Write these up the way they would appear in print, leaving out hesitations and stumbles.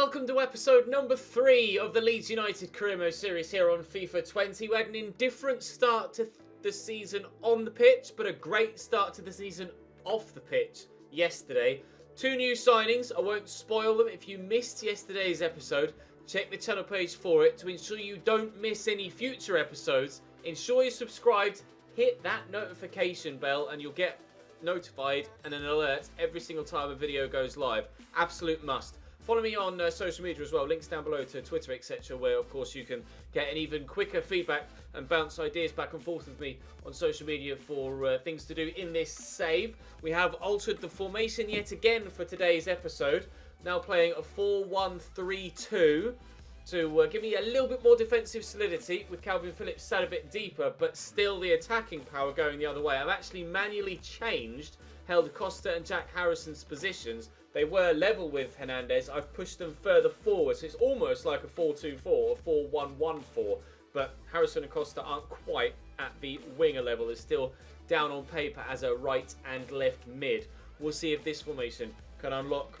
welcome to episode number 3 of the Leeds United Career Mode series here on FIFA 20. We had an indifferent start to the season on the pitch, but a great start to the season off the pitch yesterday. 2 new signings, I won't spoil them. If you missed yesterday's episode, check the channel page for it to ensure you don't miss any future episodes. Ensure you're subscribed, hit that notification bell, and you'll get notified and an alert every single time a video goes live. Absolute must. Follow me on social media as well, links down below to Twitter, etc, where of course you can get an even quicker feedback and bounce ideas back and forth with me on social media for things to do in this save. We have altered the formation yet again for today's episode, now playing a 4-1-3-2 to give me a little bit more defensive solidity, with Calvin Phillips sat a bit deeper, but still the attacking power going the other way. I've actually manually changed, held Costa and Jack Harrison's positions. They were level with Hernandez. I've pushed them further forward, so it's almost like a 4-2-4 or 4-1-1-4, but Harrison and Costa aren't quite at the winger level. They're still down on paper as a right and left mid. We'll see if this formation can unlock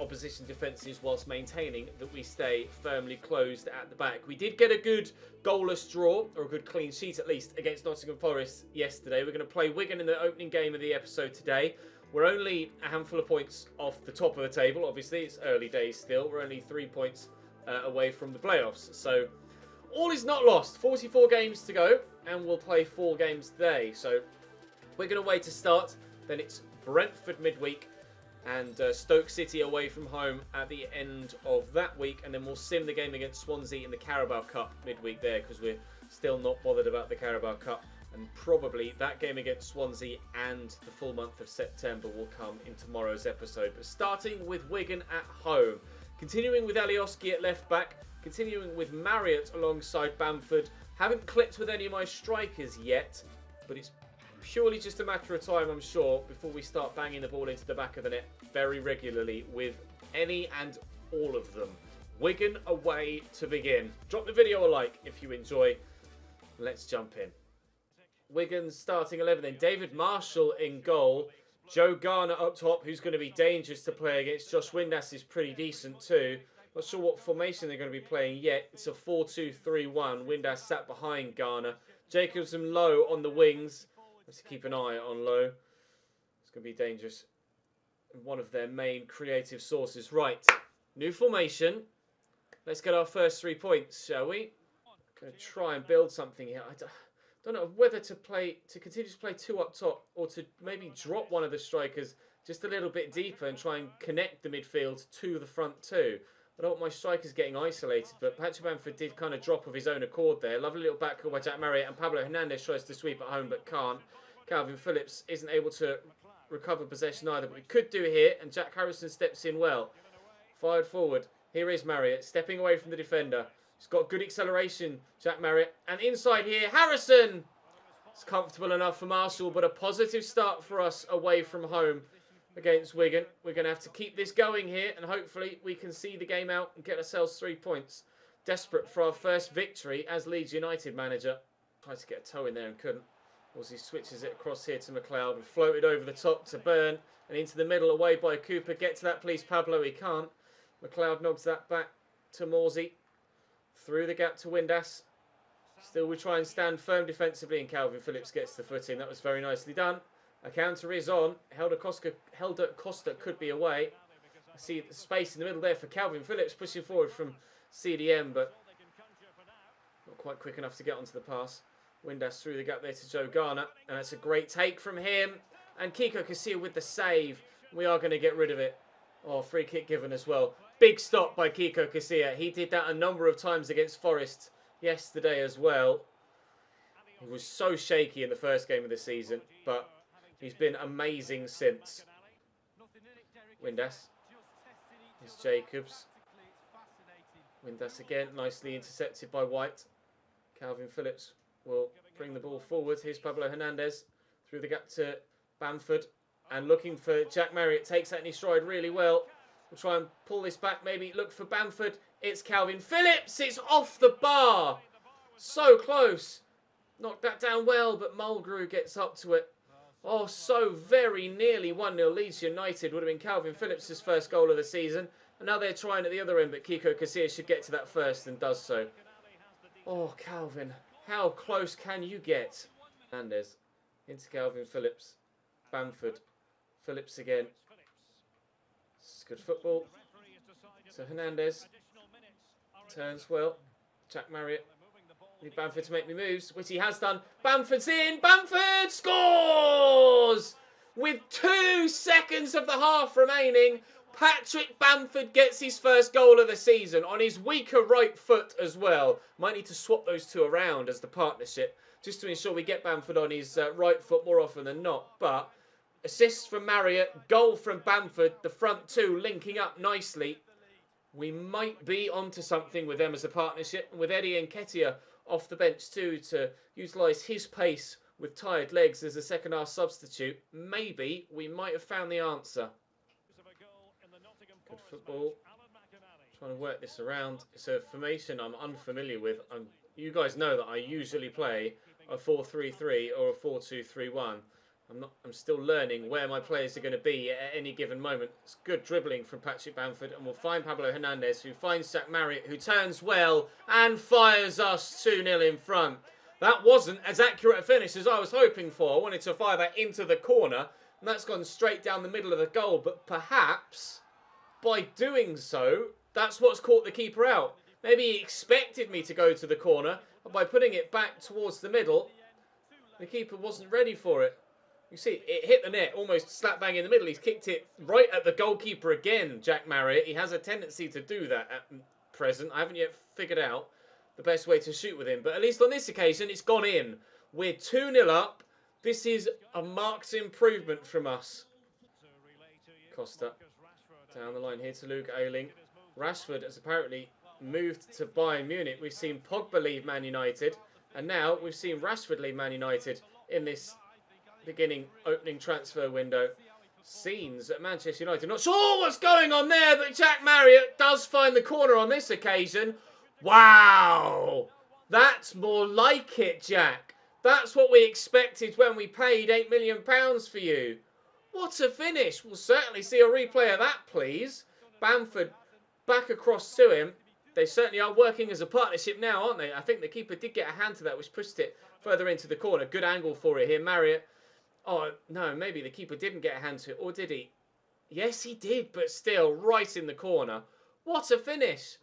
opposition defences whilst maintaining that we stay firmly closed at the back. We did get a good goalless draw, or a good clean sheet at least, against Nottingham Forest yesterday. We're going to play Wigan in the opening game of the episode today. We're only a handful of points off the top of the table. Obviously, it's early days still. We're only 3 points away from the playoffs. So all is not lost. 44 games to go, and we'll play 4 games today. So Wigan away to start. Then it's Brentford midweek, and Stoke City away from home at the end of that week. And then we'll sim the game against Swansea in the Carabao Cup midweek there, because we're still not bothered about the Carabao Cup. And probably that game against Swansea and the full month of September will come in tomorrow's episode. But starting with Wigan at home. Continuing with Alioski at left back. Continuing with Marriott alongside Bamford. Haven't clicked with any of my strikers yet, but it's purely just a matter of time, I'm sure, before we start banging the ball into the back of the net very regularly with any and all of them. Wigan away to begin. Drop the video a like if you enjoy. Let's jump in. Wigan's starting 11 then. David Marshall in goal. Joe Garner up top, who's going to be dangerous to play against. Josh Windass is pretty decent too. Not sure what formation they're going to be playing yet. It's a 4-2-3-1. Windass sat behind Garner. Jacobs and Lowe on the wings. Let's keep an eye on Lowe. It's going to be dangerous. One of their main creative sources. Right, new formation. Let's get our first 3 points, shall we? Going to try and build something here. I don't know whether to continue to play 2 up top, or to maybe drop one of the strikers just a little bit deeper and try and connect the midfield to the front 2. I don't want my strikers getting isolated, but Patrick Bamford did kind of drop of his own accord there. Lovely little back by Jack Marriott, and Pablo Hernandez tries to sweep at home but can't. Calvin Phillips isn't able to recover possession either, but we could do here, and Jack Harrison steps in well. Fired forward. Here is Marriott, stepping away from the defender. He's got good acceleration, Jack Marriott. And inside here, Harrison! It's comfortable enough for Marshall, but a positive start for us away from home against Wigan. We're going to have to keep this going here, and hopefully we can see the game out and get ourselves 3 points. Desperate for our first victory as Leeds United manager. Tried to get a toe in there and couldn't. As he switches it across here to McLeod and floated over the top to Byrne and into the middle away by Cooper. Get to that please, Pablo. He can't. McLeod nods that back to Morsey. Through the gap to Windass. Still we try and stand firm defensively, and Calvin Phillips gets the foot in. That was very nicely done. A counter is on. Helder Costa could be away. I see the space in the middle there for Calvin Phillips pushing forward from CDM, but not quite quick enough to get onto the pass. Windass through the gap there to Joe Garner, and that's a great take from him. And Kiko Casilla with the save. We are going to get rid of it. Oh, free kick given as well. Big stop by Kiko Casilla. He did that a number of times against Forest yesterday as well. He was so shaky in the first game of the season, but he's been amazing since. Windass. Here's Jacobs. Windass again, nicely intercepted by White. Calvin Phillips will bring the ball forward. Here's Pablo Hernandez through the gap to Bamford. And looking for Jack Marriott. Takes that in his stride really well. We'll try and pull this back, maybe look for Bamford. It's Calvin Phillips. It's off the bar. So close. Knocked that down well, but Mulgrew gets up to it. Oh, so very nearly 1-0 Leeds United. Would have been Calvin Phillips' first goal of the season. And now they're trying at the other end, but Kiko Casillas should get to that first and does so. Oh, Calvin. How close can you get? Hernandez. Into Calvin Phillips. Bamford. Phillips again. This is good football. So Hernandez. Turns well. Jack Marriott. Need Bamford to make me moves, which he has done. Bamford's in. Bamford scores! With 2 seconds of the half remaining, Patrick Bamford gets his first goal of the season on his weaker right foot as well. Might need to swap those two around as the partnership, just to ensure we get Bamford on his right foot more often than not. But assist from Marriott, goal from Bamford, the front two linking up nicely. We might be onto something with them as a partnership, and with Eddie Nketiah off the bench too to utilise his pace with tired legs as a second half substitute. Maybe we might have found the answer. Good football. Trying to work this around. It's a formation I'm unfamiliar with. You guys know that I usually play a 4-3-3 or a 4-2-3-1. I'm still learning where my players are going to be at any given moment. It's good dribbling from Patrick Bamford, and we'll find Pablo Hernandez, who finds Jack Marriott, who turns well and fires us 2-0 in front. That wasn't as accurate a finish as I was hoping for. I wanted to fire that into the corner, and that's gone straight down the middle of the goal. But perhaps by doing so, that's what's caught the keeper out. Maybe he expected me to go to the corner, but by putting it back towards the middle, the keeper wasn't ready for it. You see, it hit the net, almost slap bang in the middle. He's kicked it right at the goalkeeper again, Jack Marriott. He has a tendency to do that at present. I haven't yet figured out the best way to shoot with him. But at least on this occasion, it's gone in. We're 2-0 up. This is a marked improvement from us. Costa down the line here to Luke Ayling. Rashford has apparently moved to Bayern Munich. We've seen Pogba leave Man United. And now we've seen Rashford leave Man United in this opening transfer window. Scenes at Manchester United. Not sure what's going on there, but Jack Marriott does find the corner on this occasion. Wow! That's more like it, Jack. That's what we expected when we paid £8 million for you. What a finish. We'll certainly see a replay of that, please. Bamford back across to him. They certainly are working as a partnership now, aren't they? I think the keeper did get a hand to that, which pushed it further into the corner. Good angle for it here. Marriott. Oh, no, maybe the keeper didn't get a hand to it. Or did he? Yes, he did, but still, right in the corner. What a finish.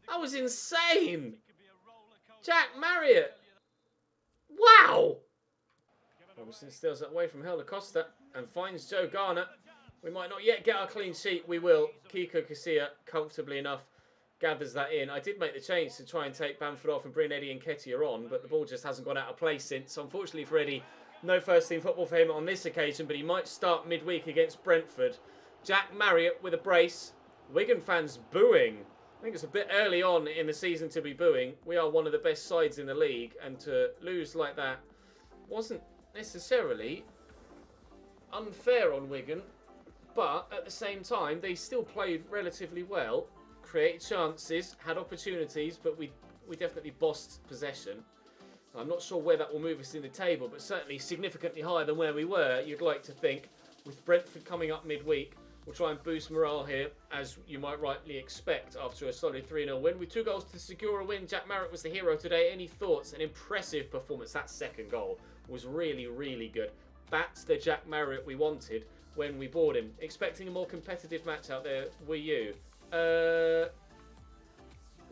That was insane. Jack Marriott. Wow. Robinson steals that away from Helder Costa and finds Joe Garner. We might not yet get our clean sheet. We will. Kiko Casillas, comfortably enough, gathers that in. I did make the change to try and take Bamford off and bring Eddie Nketiah on, but the ball just hasn't gone out of place since. Unfortunately for Eddie, no first team football for him on this occasion, but he might start midweek against Brentford. Jack Marriott with a brace. Wigan fans booing. I think it's a bit early on in the season to be booing. We are one of the best sides in the league, and to lose like that wasn't necessarily unfair on Wigan, but at the same time, they still played relatively well, created chances, had opportunities, but we definitely bossed possession. I'm not sure where that will move us in the table, but certainly significantly higher than where we were, you'd like to think. With Brentford coming up midweek, we'll try and boost morale here, as you might rightly expect after a solid 3-0 win. With 2 goals to secure a win, Jack Marriott was the hero today. Any thoughts? An impressive performance. That second goal was really, really good. That's the Jack Marriott we wanted when we bought him. Expecting a more competitive match out there, were you? No,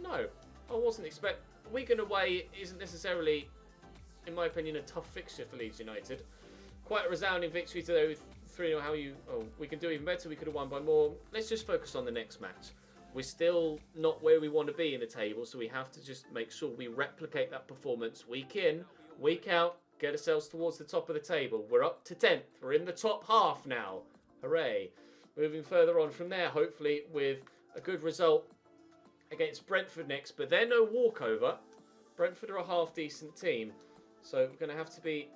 I wasn't expecting. Wigan away isn't necessarily, in my opinion, a tough fixture for Leeds United. Quite a resounding victory today with 3-0. We can do even better. We could have won by more. Let's just focus on the next match. We're still not where we want to be in the table, so we have to just make sure we replicate that performance week in, week out, get ourselves towards the top of the table. We're up to 10th. We're in the top half now. Hooray. Moving further on from there, hopefully with a good result against Brentford next, but they're no walkover. Brentford are a half-decent team, so we're going to have to be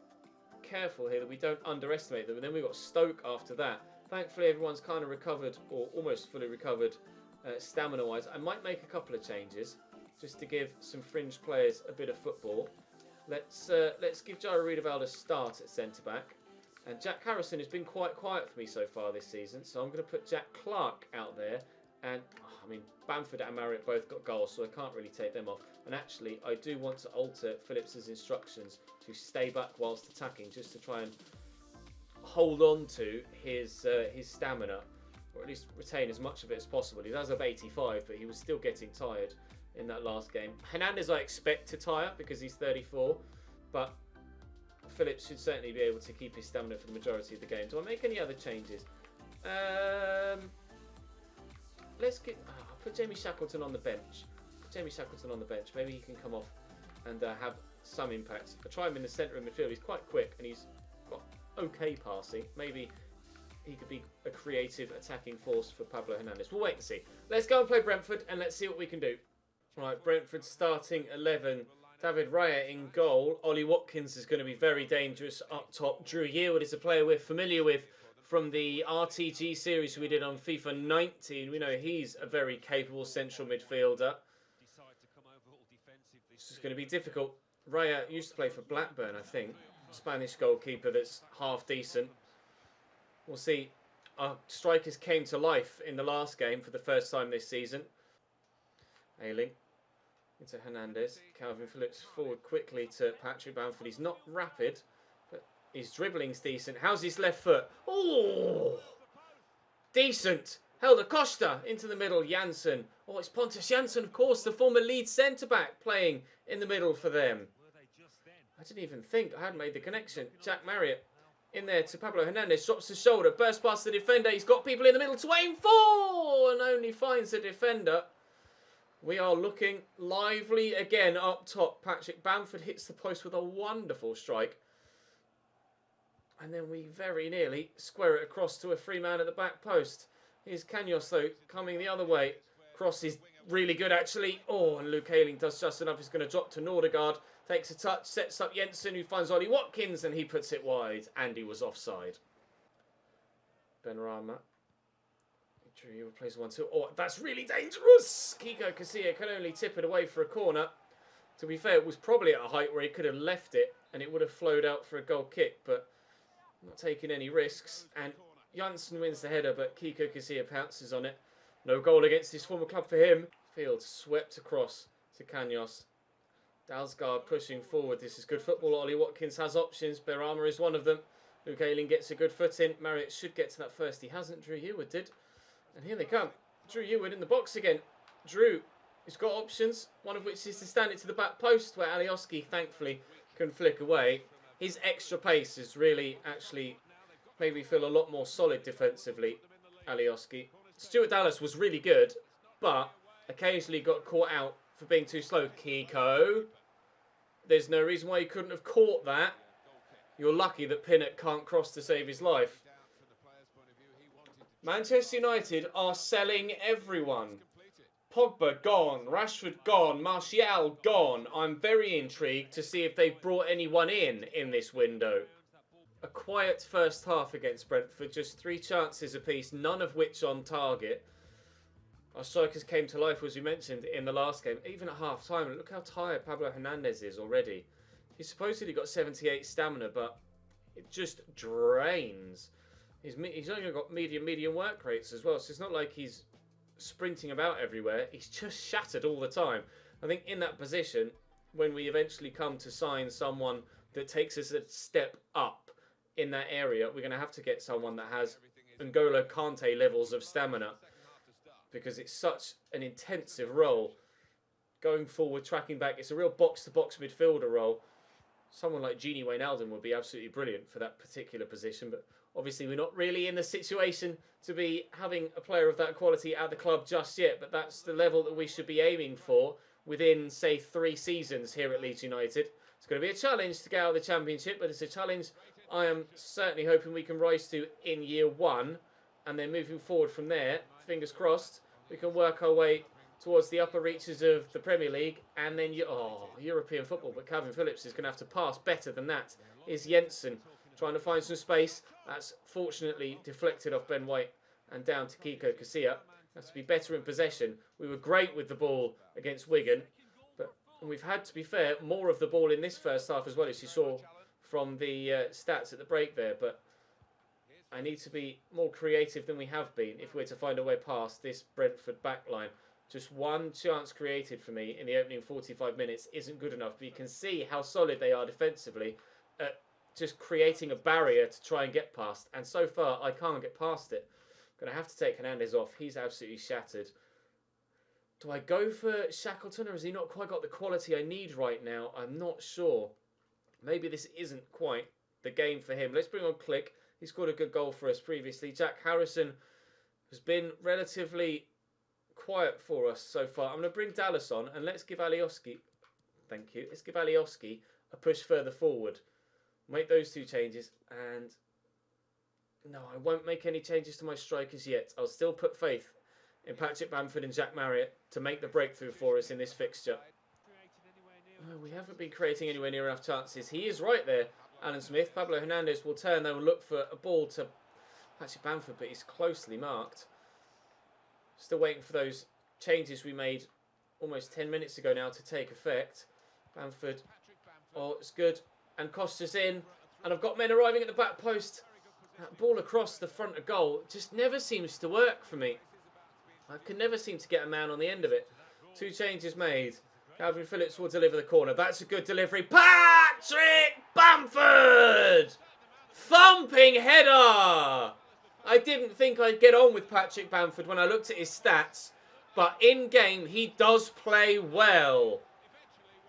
careful here that we don't underestimate them. And then we've got Stoke after that. Thankfully, everyone's kind of recovered, or almost fully recovered, stamina-wise. I might make a couple of changes, just to give some fringe players a bit of football. Let's give Jairo Riedewald a start at centre-back. And Jack Harrison has been quite quiet for me so far this season, so I'm going to put Jack Clark out there And, I mean, Bamford and Marriott both got goals, so I can't really take them off. And actually, I do want to alter Phillips's instructions to stay back whilst attacking, just to try and hold on to his stamina, or at least retain as much of it as possible. He does have 85, but he was still getting tired in that last game. Hernandez I expect to tire because he's 34, but Phillips should certainly be able to keep his stamina for the majority of the game. Do I make any other changes? Let's get... I'll put Jamie Shackleton on the bench. Maybe he can come off and have some impact. I'll try him in the centre of midfield. He's quite quick and he's got okay passing. Maybe he could be a creative attacking force for Pablo Hernandez. We'll wait and see. Let's go and play Brentford and let's see what we can do. Right, Brentford starting 11. David Raya in goal. Ollie Watkins is going to be very dangerous up top. Drew Yearwood is a player we're familiar with from the RTG series we did on FIFA 19. We know he's a very capable central midfielder. This is going to be difficult. Raya used to play for Blackburn, I think. Spanish goalkeeper that's half decent. We'll see. Our strikers came to life in the last game for the first time this season. Ayling into Hernandez. Calvin Phillips forward quickly to Patrick Bamford. He's not rapid, but his dribbling's decent. How's his left foot? Oh! Decent! Helder Costa into the middle. Janssen. Oh, it's Pontus Janssen, of course, the former Leeds centre-back playing in the middle for them. I didn't even think. I hadn't made the connection. Jack Marriott in there to Pablo Hernandez. Drops the shoulder. Bursts past the defender. He's got people in the middle to aim for and only finds the defender. We are looking lively again up top. Patrick Bamford hits the post with a wonderful strike. And then we very nearly square it across to a free man at the back post. Here's Canos, though, coming the other way. Cross is really good, actually. Oh, and Luke Ayling does just enough. He's going to drop to Nordegaard. Takes a touch, sets up Jensen, who finds Ollie Watkins, and he puts it wide. And he was offside. Benrahma. He plays 1-2. Oh, that's really dangerous. Kiko Casilla can only tip it away for a corner. To be fair, it was probably at a height where he could have left it and it would have flowed out for a goal kick, but not taking any risks. And Janssen wins the header, but Kiko Casilla pounces on it. No goal against his former club for him. Field swept across to Canos. Dalsgaard pushing forward. This is good football. Ollie Watkins has options. Benrahma is one of them. Luke Ayling gets a good foot in. Marriott should get to that first. He hasn't. Drew Yearwood did. And here they come. Drew Yearwood in the box again. Drew has got options, one of which is to stand it to the back post, where Alioski, thankfully, can flick away. His extra pace has really actually made me feel a lot more solid defensively, Alioski. Stuart Dallas was really good, but occasionally got caught out for being too slow. Kiko. There's no reason why he couldn't have caught that. You're lucky that Pinnock can't cross to save his life. Manchester United are selling everyone. Pogba gone, Rashford gone, Martial gone. I'm very intrigued to see if they've brought anyone in this window. A quiet first half against Brentford, just 3 chances apiece, none of which on target. Our strikers came to life, as we mentioned, in the last game, even at half-time. Look how tired Pablo Hernandez is already. He's supposedly got 78 stamina, but it just drains. He's only got medium work rates as well, so it's not like he's sprinting about everywhere. He's just shattered all the time. I think in that position, when we eventually come to sign someone that takes us a step up in that area, we're going to have to get someone that has N'Golo Kante levels of stamina, because it's such an intensive role. Going forward, tracking back, it's a real box-to-box midfielder role. Someone like Gini Wijnaldum would be absolutely brilliant for that particular position, but obviously we're not really in the situation to be having a player of that quality at the club just yet, but that's the level that we should be aiming for within, say, 3 seasons here at Leeds United. It's going to be a challenge to get out of the Championship, but it's a challenge I am certainly hoping we can rise to in year 1, and then moving forward from there, fingers crossed, we can work our way towards the upper reaches of the Premier League, and then European football. But Calvin Phillips is going to have to pass better than that. Is Jensen trying to find some space? That's fortunately deflected off Ben White and down to Kiko Casilla. Has to be better in possession. We were great with the ball against Wigan, but we've had, to be fair, more of the ball in this first half as well, as you saw from the stats at the break there. But I need to be more creative than we have been if we're to find a way past this Brentford backline. Just one chance created for me in the opening 45 minutes isn't good enough. But you can see how solid they are defensively at just creating a barrier to try and get past. And so far, I can't get past it. I'm going to have to take Hernandez off. He's absolutely shattered. Do I go for Shackleton, or has he not quite got the quality I need right now? I'm not sure. Maybe this isn't quite the game for him. Let's bring on Click. He scored a good goal for us previously. Jack Harrison has been relatively quiet for us so far. I'm going to bring Dallas on, and let's give Alioski, thank you, let's give Alioski a push further forward. Make those two changes, and no, I won't make any changes to my strikers yet. I'll still put faith in Patrick Bamford and Jack Marriott to make the breakthrough for us in this fixture. Oh, we haven't been creating anywhere near enough chances. He is right there, Alan Smith. Pablo Hernandez will turn though and look for a ball to Patrick Bamford, but he's closely marked. Still waiting for those changes we made almost 10 minutes ago now to take effect. Bamford, oh, it's good. And Costa's in. And I've got men arriving at the back post. That ball across the front of goal just never seems to work for me. I can never seem to get a man on the end of it. Two changes made. Calvin Phillips will deliver the corner. That's a good delivery. Patrick Bamford! Thumping header! I didn't think I'd get on with Patrick Bamford when I looked at his stats. But in-game, he does play well.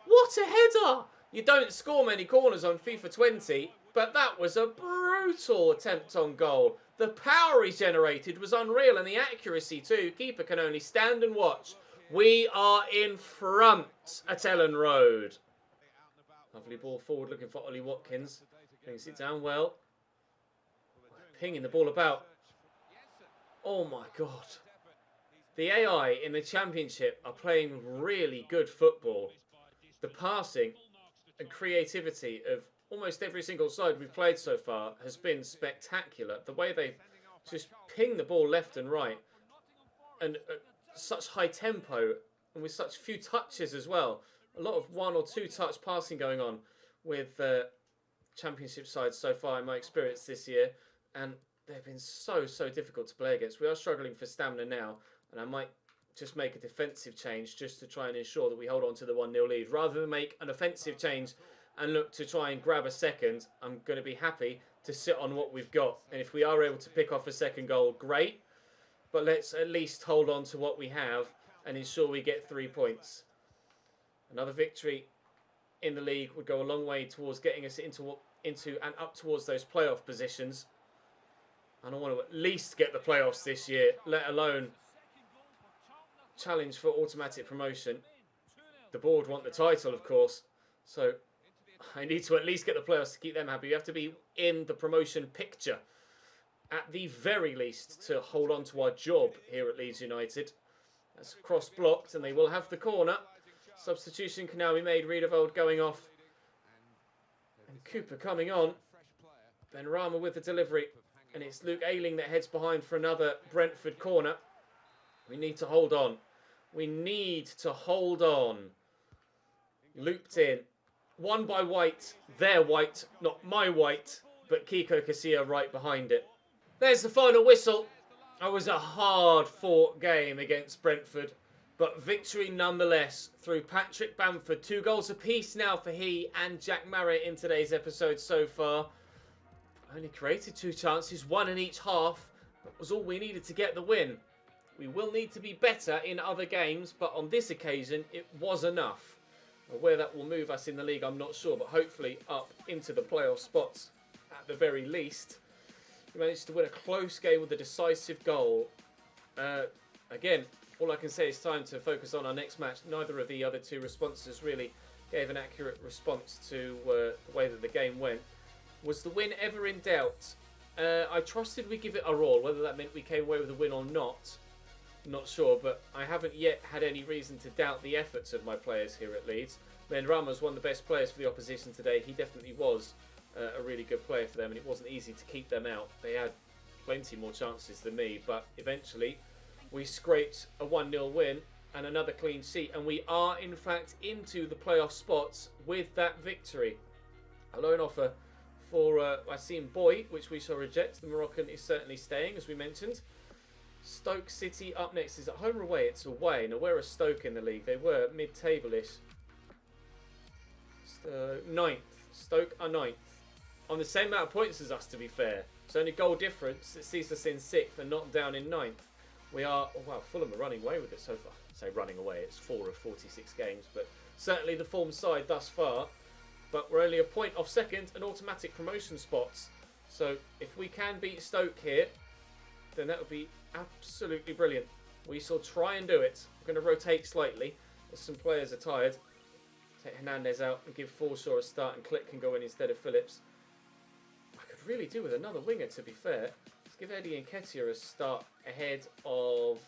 What a header! You don't score many corners on FIFA 20, but that was a brutal attempt on goal. The power he generated was unreal, and the accuracy too. Keeper can only stand and watch. We are in front at Ellen Road. Lovely ball forward, looking for Ollie Watkins. Brings it down well. Pinging the ball about. Oh my God. The AI in the Championship are playing really good football. The passing and creativity of almost every single side we've played so far has been spectacular. The way they just ping the ball left and right, and at such high tempo and with such few touches as well. A lot of one or two touch passing going on with Championship sides so far in my experience this year, and they've been so difficult to play against. We are struggling for stamina now, and I might just make a defensive change just to try and ensure that we hold on to the 1-0 lead. Rather than make an offensive change and look to try and grab a second, I'm going to be happy to sit on what we've got. And if we are able to pick off a second goal, great. But let's at least hold on to what we have and ensure we get 3 points. Another victory in the league would go a long way towards getting us into and up towards those playoff positions. And I want to at least get the playoffs this year, let alone challenge for automatic promotion. The board want the title, of course, so I need to at least get the playoffs to keep them happy. You have to be in the promotion picture at the very least to hold on to our job here at Leeds United. That's cross blocked, and they will have the corner. Substitution can now be made. Riedewald going off, and Cooper coming on. Benrahma with the delivery, and it's Luke Ayling that heads behind for another Brentford corner. We need to hold on. We need to hold on. Looped in. Won by White. Their White, not my White, but Kiko Casilla right behind it. There's the final whistle. It was a hard-fought game against Brentford, but victory nonetheless through Patrick Bamford. 2 goals apiece now for he and Jack Marriott in today's episode so far. Only created 2 chances, 1 in each half. That was all we needed to get the win. We will need to be better in other games, but on this occasion, it was enough. Where that will move us in the league, I'm not sure, but hopefully up into the playoff spots at the very least. We managed to win a close game with a decisive goal. Again, all I can say is time to focus on our next match. Neither of the other 2 responses really gave an accurate response to the way that the game went. Was the win ever in doubt? I trusted we give it a roll. Whether that meant we came away with a win or not, not sure, but I haven't yet had any reason to doubt the efforts of my players here at Leeds. Benrahma was one of the best players for the opposition today. He definitely was a really good player for them, and it wasn't easy to keep them out. They had plenty more chances than me, but eventually we scraped a 1-0 win and another clean sheet, and we are in fact into the playoff spots with that victory. A loan offer for Wassim Boy, which we shall reject. The Moroccan is certainly staying, as we mentioned. Stoke City up next. Is it home or away? It's away. Now, where are Stoke in the league? They were mid-table-ish. Ninth. Stoke are ninth. On the same amount of points as us, to be fair. It's only goal difference that sees us in 6th and not down in 9th. We are... Oh, wow, Fulham are running away with it so far. I say running away. It's 4 of 46 games. But certainly the form side thus far. But we're only a point off 2nd and automatic promotion spots. So if we can beat Stoke here, then that would be absolutely brilliant. We shall try and do it. We're going to rotate slightly as some players are tired. Take Hernandez out and give Forshaw a start, and Click can go in instead of Phillips. I could really do with another winger, to be fair. Let's give Eddie Nketiah a start ahead of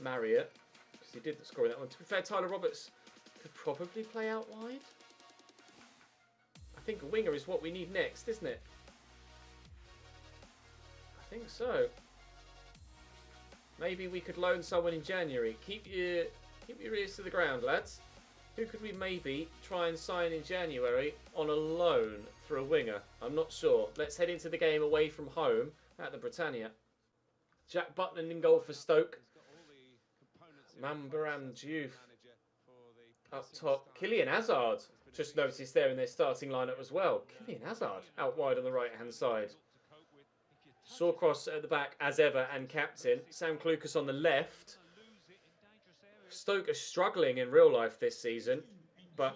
Marriott, because he did score in that one. To be fair, Tyler Roberts could probably play out wide. I think a winger is what we need next, isn't it? I think so. Maybe we could loan someone in January. Keep your ears to the ground, lads. Who could we maybe try and sign in January on a loan for a winger? I'm not sure. Let's head into the game away from home at the Britannia. Jack Butland in goal for Stoke. Mambaram Diouf up top. Kylian Hazard. Just noticed there in their starting lineup as well. Kylian Hazard out wide on the right-hand side. Shawcross at the back as ever and captain. Sam Clucas on the left. Stoke are struggling in real life this season, but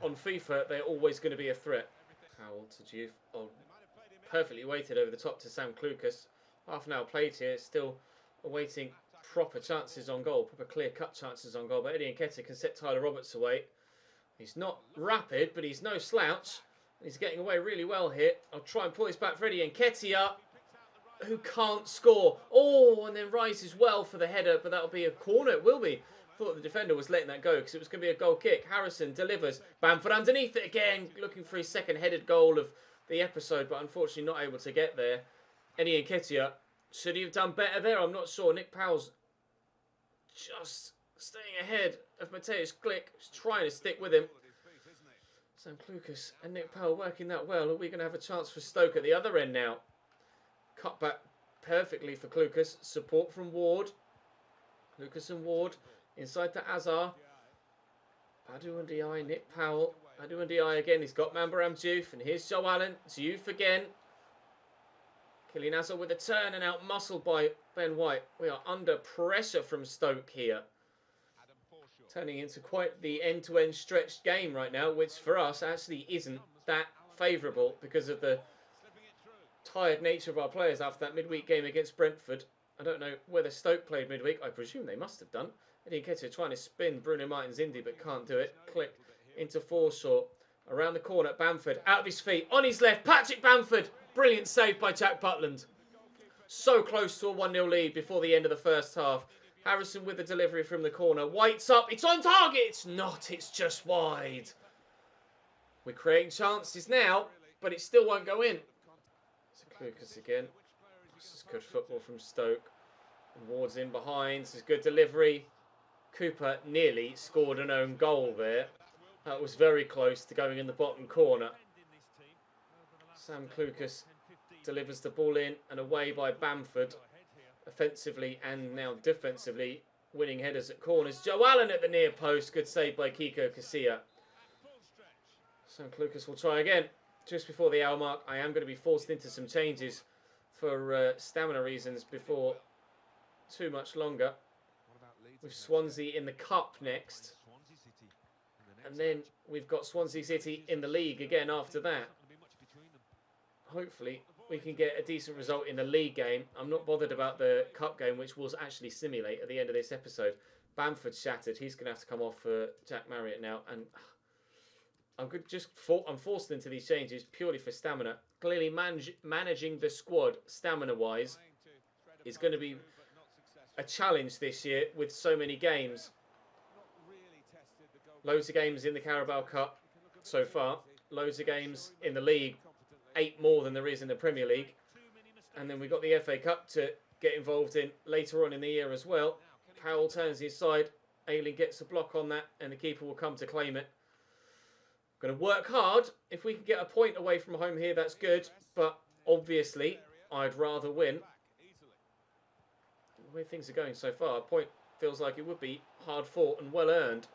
on FIFA they're always going to be a threat. Powell to Diouf. Oh, perfectly weighted over the top to Sam Clucas. Half an hour played here, still awaiting proper chances on goal, proper clear-cut chances on goal. But Eddie Nketiah can set Tyler Roberts away. He's not rapid, but he's no slouch. He's getting away really well here. I'll try and pull this back for Eddie Nketiah, who can't score. Oh, and then rises well for the header, but that'll be a corner. It will be. Thought the defender was letting that go because it was going to be a goal kick. Harrison delivers. Bamford underneath it again, looking for his second headed goal of the episode, but unfortunately not able to get there. Eddie Nketiah, should he have done better there? I'm not sure. Nick Powell's just staying ahead of Mateusz Klich. Just trying to stick with him. Sam Clucas and Nick Powell working that well. Are we going to have a chance for Stoke at the other end now? Cut back perfectly for Clucas. Support from Ward. Clucas and Ward inside to Azar. Adu and Di, Nick Powell. Adu and Di again. He's got Mambaram Diouf. And here's Joe Allen. Diouf again. Kylian Hazard with a turn and out muscled by Ben White. We are under pressure from Stoke here. Turning into quite the end-to-end stretched game right now, which for us actually isn't that favourable because of the tired nature of our players after that midweek game against Brentford. I don't know whether Stoke played midweek. I presume they must have done. Eddie Nketiah trying to spin Bruno Martins Indy, but can't do it. Click into Forshaw. Around the corner, Bamford out of his feet. On his left, Patrick Bamford. Brilliant save by Jack Butland. So close to a 1-0 lead before the end of the first half. Harrison with the delivery from the corner. White's up. It's on target. It's not. It's just wide. We're creating chances now, but it still won't go in. So Clucas again. This is good football from Stoke. And Ward's in behind. This is good delivery. Cooper nearly scored an own goal there. That was very close to going in the bottom corner. Sam Clucas delivers the ball in and away by Bamford. Offensively and now defensively, winning headers at corners. Joe Allen at the near post. Good save by Kiko Casilla. Sam Clucas will try again. Just before the hour mark, I am going to be forced into some changes for stamina reasons before too much longer. With Swansea in the Cup next. And then we've got Swansea City in the league again after that. Hopefully we can get a decent result in the league game. I'm not bothered about the cup game, which was actually simulate at the end of this episode. Bamford shattered. He's going to have to come off for Jack Marriott now. And I'm forced into these changes purely for stamina. Clearly managing the squad stamina-wise is going to be a challenge this year with so many games. Loads of games in the Carabao Cup so far. Loads of games in the league. 8 more than there is in the Premier League. And then we've got the FA Cup to get involved in later on in the year as well. Powell turns his side. Ayling gets a block on that and the keeper will come to claim it. Going to work hard. If we can get a point away from home here, that's good. But obviously, I'd rather win. The way things are going so far, a point feels like it would be hard fought and well earned.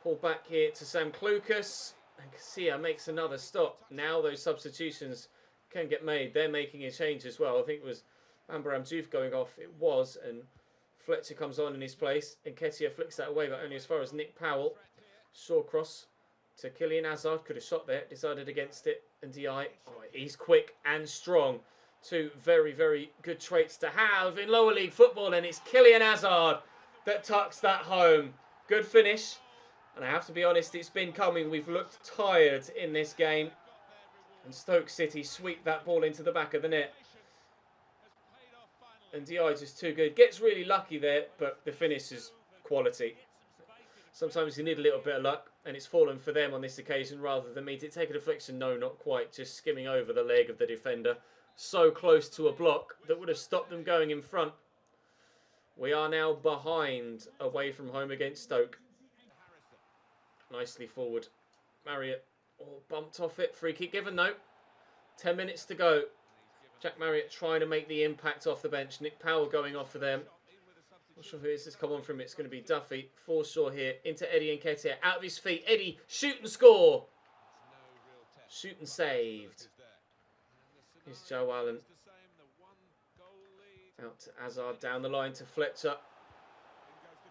Pull back here to Sam Klukas. And Casilla makes another stop. Now those substitutions can get made. They're making a change as well. I think it was Ambaram Diouf going off. It was. And Fletcher comes on in his place. And Ketia flicks that away, but only as far as Nick Powell. Shawcross to Kylian Hazard. Could have shot there. Decided against it. And Di. Oh, he's quick and strong. Two very, very good traits to have in lower league football. And it's Kylian Hazard that tucks that home. Good finish. And I have to be honest, it's been coming. We've looked tired in this game. And Stoke City sweep that ball into the back of the net. And Di just too good. Gets really lucky there, but the finish is quality. Sometimes you need a little bit of luck, and it's fallen for them on this occasion rather than me. Did it take a deflection? No, not quite. Just skimming over the leg of the defender. So close to a block that would have stopped them going in front. We are now behind away from home against Stoke. Nicely forward. Marriott bumped off it. Free kick given though. 10 minutes to go. Jack Marriott trying to make the impact off the bench. Nick Powell going off for them. Not sure who this come on from. It's going to be Duffy. Forshaw here into Eddie Nketiah. Out of his feet. Eddie, shoot and score. Shoot and saved. Here's Joe Allen. Out to Hazard. Down the line to Fletcher.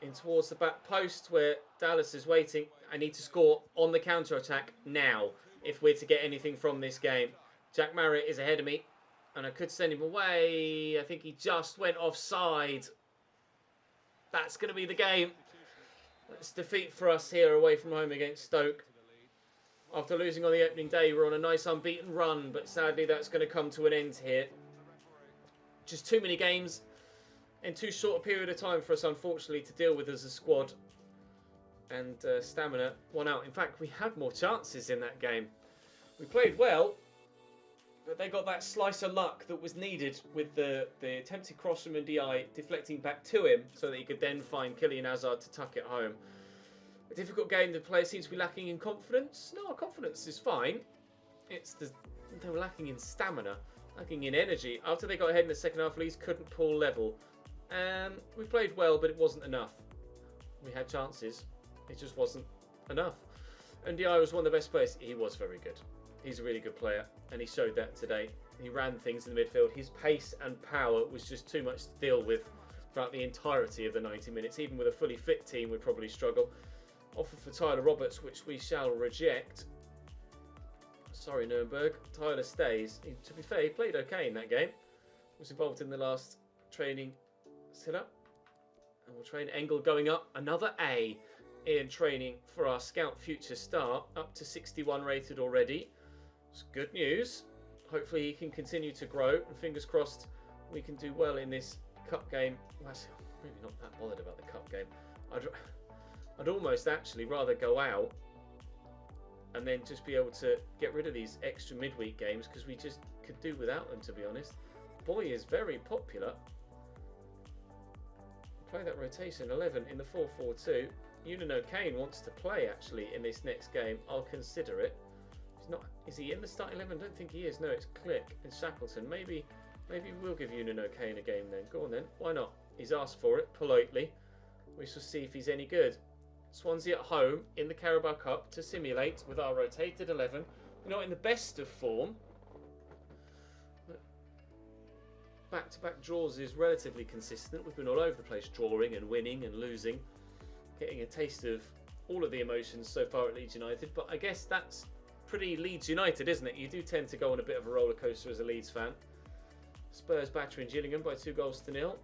In towards the back post where Dallas is waiting. I need to score on the counter-attack now if we're to get anything from this game. Jack Marriott is ahead of me and I could send him away. I think he just went offside. That's going to be the game. That's defeat for us here away from home against Stoke. After losing on the opening day, we're on a nice unbeaten run, but sadly that's going to come to an end here. Just too many games in too short a period of time for us, unfortunately, to deal with as a squad. And stamina won out. In fact, we had more chances in that game. We played well, but they got that slice of luck that was needed with the attempted cross from Ndiaye deflecting back to him so that he could then find Kylian Hazard to tuck it home. A difficult game. The players seem to be lacking in confidence. No, confidence is fine. They were lacking in stamina, lacking in energy. After they got ahead in the second half, Leeds couldn't pull level. We played well, but it wasn't enough. We had chances. It just wasn't enough. Ndiaye was one of the best players. He was very good. He's a really good player, and he showed that today. He ran things in the midfield. His pace and power was just too much to deal with throughout the entirety of the 90 minutes. Even with a fully fit team, we'd probably struggle. Offer for Tyler Roberts, which we shall reject. Sorry, Nuremberg. Tyler stays. To be fair, he played okay in that game. Was involved in the last training sit-up. And we'll train Engel going up. Another A in training for our Scout Future star. Up to 61 rated already. It's good news. Hopefully he can continue to grow. And fingers crossed we can do well in this cup game. Well, I'm really not that bothered about the cup game. I'd almost actually rather go out and then just be able to get rid of these extra midweek games because we just could do without them, to be honest. Boy is very popular. Play that rotation 11 in the 4-4-2. Unino Kane wants to play actually in this next game. I'll consider it. He's not. Is he in the start 11? I don't think he is. No, it's Click and Shackleton. Maybe we'll give Unino Kane a game then. Go on then. Why not? He's asked for it politely. We shall see if he's any good. Swansea at home in the Carabao Cup to simulate with our rotated 11. We're not in the best of form. Back-to-back draws is relatively consistent. We've been all over the place, drawing and winning and losing. Getting a taste of all of the emotions so far at Leeds United. But I guess that's pretty Leeds United, isn't it? You do tend to go on a bit of a roller coaster as a Leeds fan. Spurs battering Gillingham by 2-0.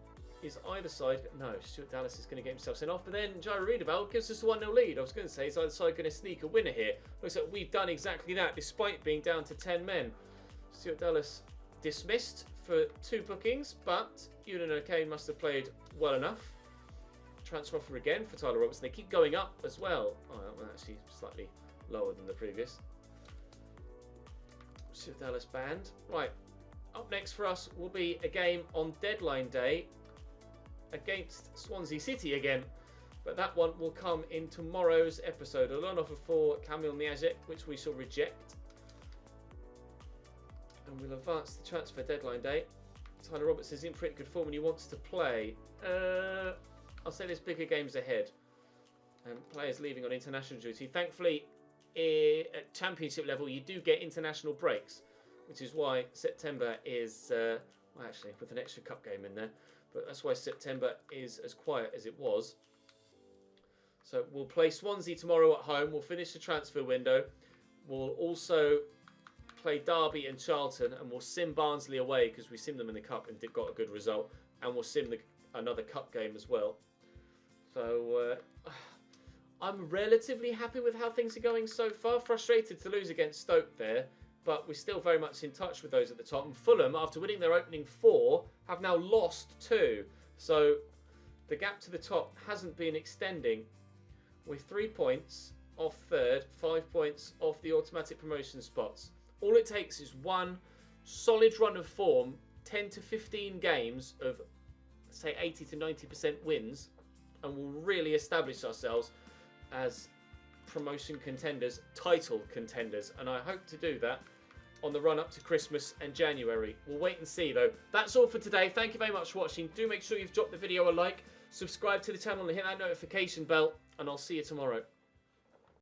Is either side... No, Stuart Dallas is going to get himself sent off. But then Jairo Riedewald gives us a 1-0 lead. I was going to say, is either side going to sneak a winner here? Looks like we've done exactly that, despite being down to 10 men. Stuart Dallas dismissed for 2 bookings, but Unino Kane must have played well enough. Transfer offer again for Tyler Robertson. They keep going up as well. Oh, that one actually slightly lower than the previous. Stuart Dallas banned. Right, up next for us will be a game on deadline day against Swansea City again. But that one will come in tomorrow's episode. A loan offer for Kamil Miazic, which we shall reject. And we'll advance the transfer deadline date. Tyler Roberts is in pretty good form and he wants to play. I'll say there's bigger games ahead. And players leaving on international duty. Thankfully, at championship level, you do get international breaks, which is why September is, well, actually, with an extra cup game in there, but that's why September is as quiet as it was. So we'll play Swansea tomorrow at home. We'll finish the transfer window. We'll also play Derby and Charlton, and we'll sim Barnsley away because we simmed them in the cup and got a good result. And we'll sim another cup game as well. So I'm relatively happy with how things are going so far. Frustrated to lose against Stoke there, but we're still very much in touch with those at the top. And Fulham, after winning their opening 4, have now lost 2. So the gap to the top hasn't been extending. We're 3 points off third, 5 points off the automatic promotion spots. All it takes is one solid run of form, 10 to 15 games of, say, 80 to 90% wins, and we'll really establish ourselves as promotion contenders, title contenders. And I hope to do that on the run up to Christmas and January. We'll wait and see, though. That's all for today. Thank you very much for watching. Do make sure you've dropped the video a like, subscribe to the channel and hit that notification bell, and I'll see you tomorrow.